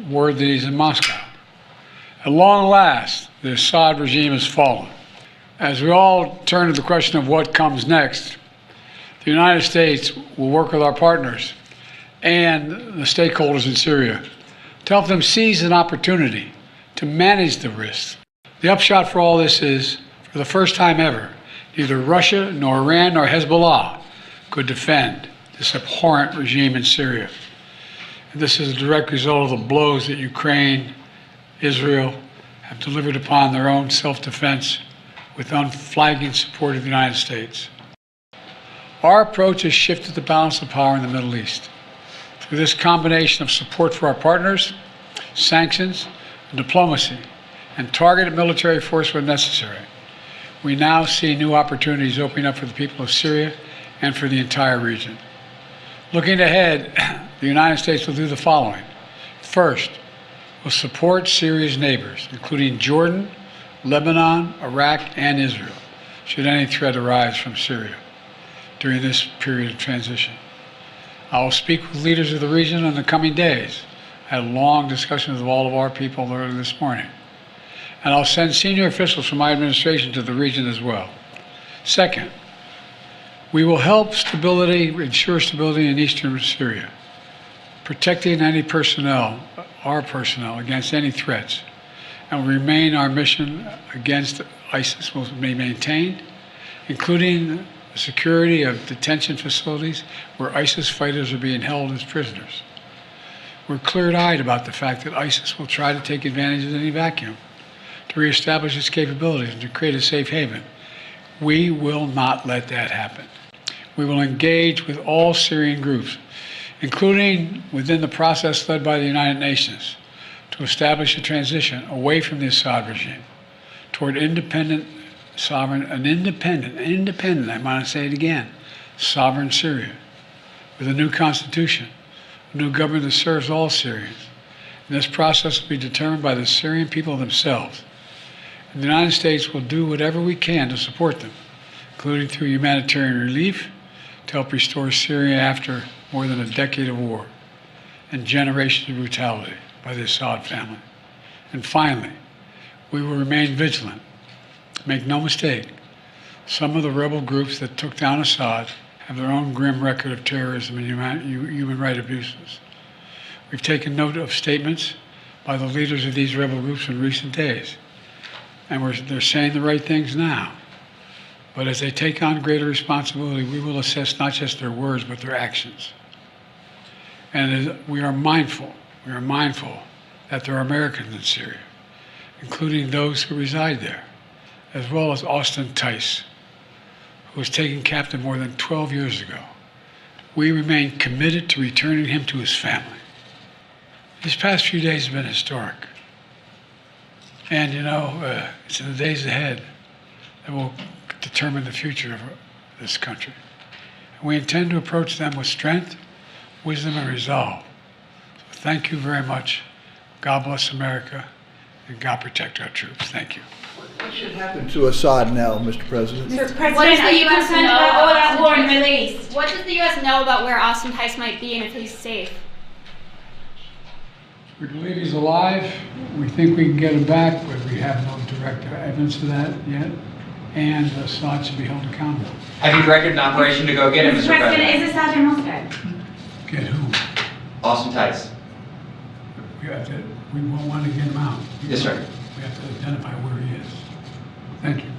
word that he's in Moscow. At long last, the Assad regime has fallen. As we all turn to the question of what comes next, the United States will work with our partners and the stakeholders in Syria to help them seize an opportunity to manage the risks. The upshot for all this is, for the first time ever, neither Russia nor Iran nor Hezbollah could defend this abhorrent regime in Syria. And this is a direct result of the blows that Ukraine, Israel have delivered upon their own self-defense with unflagging support of the United States. Our approach has shifted the balance of power in the Middle East. Through this combination of support for our partners, sanctions, diplomacy, and targeted military force when necessary, we now see new opportunities opening up for the people of Syria and for the entire region. Looking ahead, the United States will do the following. First, we'll support Syria's neighbors, including Jordan, Lebanon, Iraq, and Israel, should any threat arise from Syria during this period of transition. I will speak with leaders of the region in the coming days. I had long discussions with all of our people earlier this morning. And I'll send senior officials from my administration to the region as well. Second, we will help ensure stability in eastern Syria, protecting any personnel, our personnel, against any threats, and will remain our mission against ISIS will be maintained, including the security of detention facilities where ISIS fighters are being held as prisoners. We're clear-eyed about the fact that ISIS will try to take advantage of any vacuum to reestablish its capabilities and to create a safe haven. We will not let that happen. We will engage with all Syrian groups, including within the process led by the United Nations, to establish a transition away from the Assad regime toward independent, sovereign, I want to say it again, sovereign Syria, with a new constitution, a new government that serves all Syrians. And this process will be determined by the Syrian people themselves. And the United States will do whatever we can to support them, including through humanitarian relief, to help restore Syria after more than a decade of war and generations of brutality by the Assad family. And finally, we will remain vigilant. Make no mistake, some of the rebel groups that took down Assad have their own grim record of terrorism and human rights abuses. We've taken note of statements by the leaders of these rebel groups in recent days, and they're saying the right things now. But as they take on greater responsibility, we will assess not just their words, but their actions. And we are mindful that there are Americans in Syria, including those who reside there, as well as Austin Tice, who was taken captive more than 12 years ago. We remain committed to returning him to his family. These past few days have been historic. And it's in the days ahead that will determine the future of this country. And we intend to approach them with strength, wisdom, and resolve. So thank you very much. God bless America, and God protect our troops. Thank you. What should happen to Assad now, Mr. President? Mr. President, are you concerned about all that war in the Middle East? What does the U.S. know about where Austin Tice might be and if he's safe? We believe he's alive. We think we can get him back, but we have no direct evidence of that yet. And Assad should be held accountable. Have you directed an operation to go get him, Mr. President? Is Assad in Moscow? Get who? Austin Tice. We won't want to get him out. Yes, sir. We have to identify where he is. Thank you.